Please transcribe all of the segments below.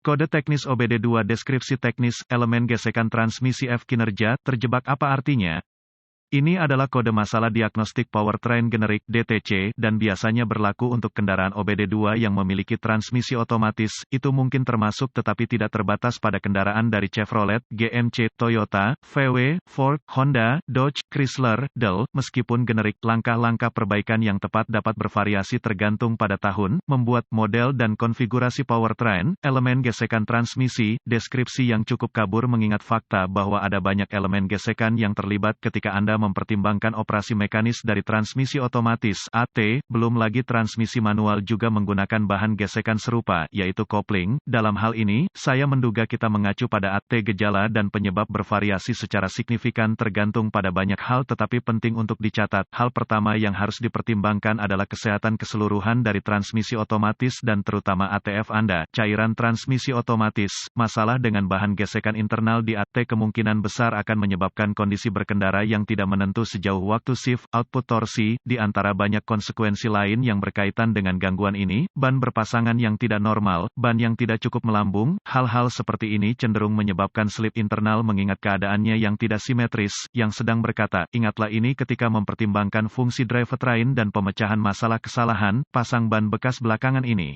Kode teknis OBD2 deskripsi teknis, elemen gesekan transmisi F kinerja, terjebak apa artinya? Ini adalah kode masalah diagnostik powertrain generik (DTC) dan biasanya berlaku untuk kendaraan OBD2 yang memiliki transmisi otomatis. Itu mungkin termasuk tetapi tidak terbatas pada kendaraan dari Chevrolet, GMC, Toyota, VW, Ford, Honda, Dodge, Chrysler, Dell. Meskipun generik, langkah-langkah perbaikan yang tepat dapat bervariasi tergantung pada tahun, membuat model dan konfigurasi powertrain, elemen gesekan transmisi, deskripsi yang cukup kabur mengingat fakta bahwa ada banyak elemen gesekan yang terlibat ketika Anda mempertimbangkan operasi mekanis dari transmisi otomatis (AT), belum lagi transmisi manual juga menggunakan bahan gesekan serupa, yaitu kopling. Dalam hal ini, saya menduga kita mengacu pada AT. Gejala dan penyebab bervariasi secara signifikan tergantung pada banyak hal tetapi penting untuk dicatat. Hal pertama yang harus dipertimbangkan adalah kesehatan keseluruhan dari transmisi otomatis dan terutama ATF Anda. Cairan transmisi otomatis, masalah dengan bahan gesekan internal di AT kemungkinan besar akan menyebabkan kondisi berkendara yang tidak menentu sejauh waktu shift output torsi. Di antara banyak konsekuensi lain yang berkaitan dengan gangguan ini, ban berpasangan yang tidak normal, ban yang tidak cukup melambung. Hal-hal seperti ini cenderung menyebabkan slip internal mengingat keadaannya yang tidak simetris. Yang sedang berkata, ingatlah ini ketika mempertimbangkan fungsi drivetrain dan pemecahan masalah kesalahan, pasang ban bekas belakangan ini.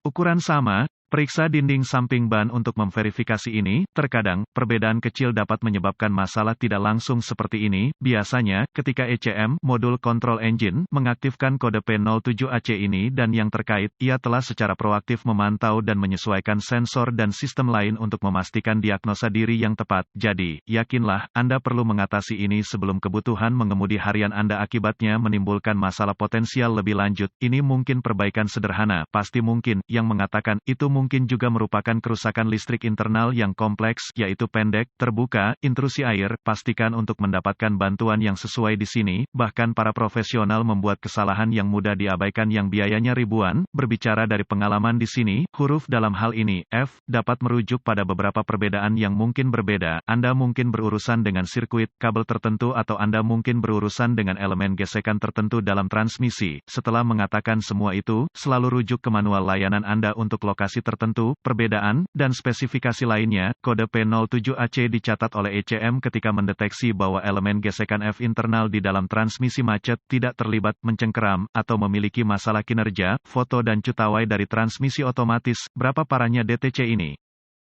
Ukuran sama. Periksa dinding samping ban untuk memverifikasi ini. Terkadang, perbedaan kecil dapat menyebabkan masalah tidak langsung seperti ini. Biasanya, ketika ECM, modul control engine, mengaktifkan kode P07AC ini dan yang terkait, ia telah secara proaktif memantau dan menyesuaikan sensor dan sistem lain untuk memastikan diagnosa diri yang tepat. Jadi, yakinlah, Anda perlu mengatasi ini sebelum kebutuhan mengemudi harian Anda akibatnya menimbulkan masalah potensial lebih lanjut. Ini mungkin perbaikan sederhana, pasti mungkin, yang mengatakan, itu mungkin juga merupakan kerusakan listrik internal yang kompleks, yaitu pendek, terbuka, intrusi air. Pastikan untuk mendapatkan bantuan yang sesuai di sini. Bahkan para profesional membuat kesalahan yang mudah diabaikan yang biayanya ribuan. Berbicara dari pengalaman di sini, huruf dalam hal ini, F, dapat merujuk pada beberapa perbedaan yang mungkin berbeda. Anda mungkin berurusan dengan sirkuit, kabel tertentu atau Anda mungkin berurusan dengan elemen gesekan tertentu dalam transmisi. Setelah mengatakan semua itu, selalu rujuk ke manual layanan Anda untuk lokasi tertentu, perbedaan, dan spesifikasi lainnya. Kode P07AC dicatat oleh ECM ketika mendeteksi bahwa elemen gesekan F internal di dalam transmisi macet, tidak terlibat, mencengkeram, atau memiliki masalah kinerja. Foto dan cutaway dari transmisi otomatis. Berapa parahnya DTC ini?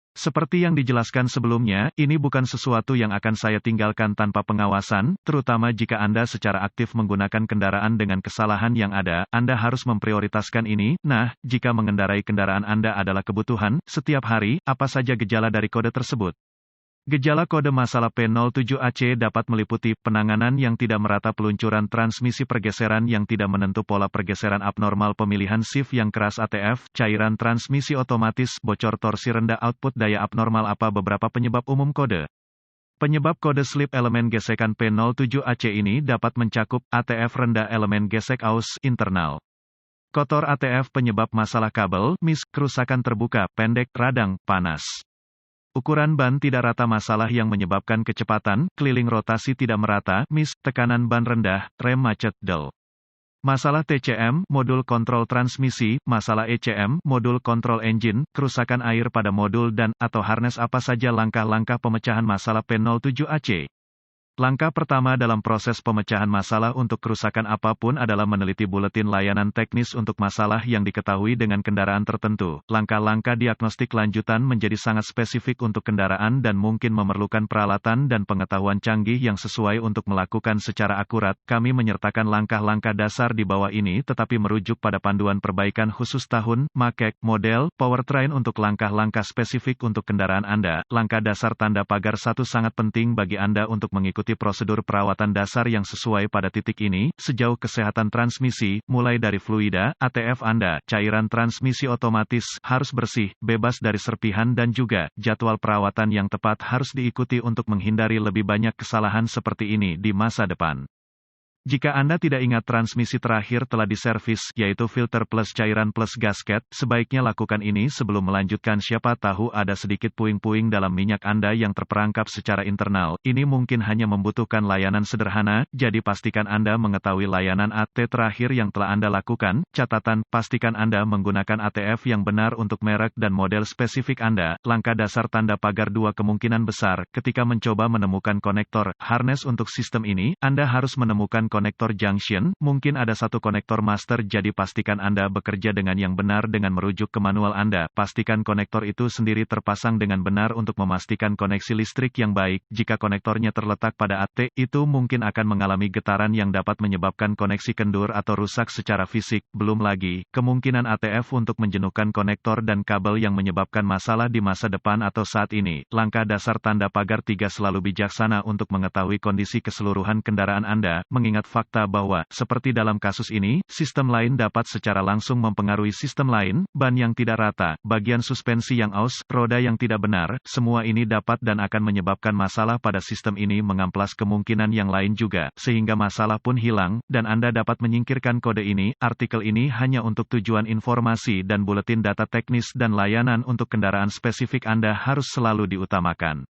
Seperti yang dijelaskan sebelumnya, ini bukan sesuatu yang akan saya tinggalkan tanpa pengawasan, terutama jika Anda secara aktif menggunakan kendaraan dengan kesalahan yang ada, Anda harus memprioritaskan ini. Nah, jika mengendarai kendaraan Anda adalah kebutuhan, setiap hari, apa saja gejala dari kode tersebut? Gejala kode masalah P07AC dapat meliputi penanganan yang tidak merata, peluncuran transmisi, pergeseran yang tidak menentu, pola pergeseran abnormal, pemilihan shift yang keras ATF, cairan transmisi otomatis, bocor torsi rendah, output daya abnormal. Apa beberapa penyebab umum kode? Penyebab kode slip elemen gesekan P07AC ini dapat mencakup ATF rendah, elemen gesek aus internal. Kotor ATF, penyebab masalah kabel, mis, kerusakan terbuka, pendek, radang, panas. Ukuran ban tidak rata, masalah yang menyebabkan kecepatan, keliling rotasi tidak merata, mis, tekanan ban rendah, rem macet, del. Masalah TCM, modul kontrol transmisi, masalah ECM, modul kontrol engine, kerusakan air pada modul dan, atau harness. Apa saja langkah-langkah pemecahan masalah P07AC? Langkah pertama dalam proses pemecahan masalah untuk kerusakan apapun adalah meneliti buletin layanan teknis untuk masalah yang diketahui dengan kendaraan tertentu. Langkah-langkah diagnostik lanjutan menjadi sangat spesifik untuk kendaraan dan mungkin memerlukan peralatan dan pengetahuan canggih yang sesuai untuk melakukan secara akurat. Kami menyertakan langkah-langkah dasar di bawah ini tetapi merujuk pada panduan perbaikan khusus tahun, make, model, powertrain untuk langkah-langkah spesifik untuk kendaraan Anda. Langkah dasar tanda pagar 1 sangat penting bagi Anda untuk mengikuti prosedur perawatan dasar yang sesuai pada titik ini. Sejauh kesehatan transmisi, mulai dari fluida, ATF Anda, cairan transmisi otomatis, harus bersih, bebas dari serpihan dan juga, jadwal perawatan yang tepat harus diikuti untuk menghindari lebih banyak kesalahan seperti ini di masa depan. Jika Anda tidak ingat transmisi terakhir telah diservis, yaitu filter plus cairan plus gasket, sebaiknya lakukan ini sebelum melanjutkan. Siapa tahu ada sedikit puing-puing dalam minyak Anda yang terperangkap secara internal. Ini mungkin hanya membutuhkan layanan sederhana, jadi pastikan Anda mengetahui layanan AT terakhir yang telah Anda lakukan. Catatan, pastikan Anda menggunakan ATF yang benar untuk merek dan model spesifik Anda. Langkah dasar tanda pagar dua kemungkinan besar. Ketika mencoba menemukan konektor harness untuk sistem ini, Anda harus menemukan konektor junction, mungkin ada satu konektor master, jadi pastikan Anda bekerja dengan yang benar dengan merujuk ke manual Anda. Pastikan konektor itu sendiri terpasang dengan benar untuk memastikan koneksi listrik yang baik. Jika konektornya terletak pada AT, itu mungkin akan mengalami getaran yang dapat menyebabkan koneksi kendur atau rusak secara fisik. Belum lagi, kemungkinan ATF untuk menjenuhkan konektor dan kabel yang menyebabkan masalah di masa depan atau saat ini. Langkah dasar tanda pagar 3 selalu bijaksana untuk mengetahui kondisi keseluruhan kendaraan Anda, mengingat fakta bahwa, seperti dalam kasus ini, sistem lain dapat secara langsung mempengaruhi sistem lain, ban yang tidak rata, bagian suspensi yang aus, roda yang tidak benar, semua ini dapat dan akan menyebabkan masalah pada sistem ini, mengamplas kemungkinan yang lain juga, sehingga masalah pun hilang, dan Anda dapat menyingkirkan kode ini. Artikel ini hanya untuk tujuan informasi dan buletin data teknis dan layanan untuk kendaraan spesifik Anda harus selalu diutamakan.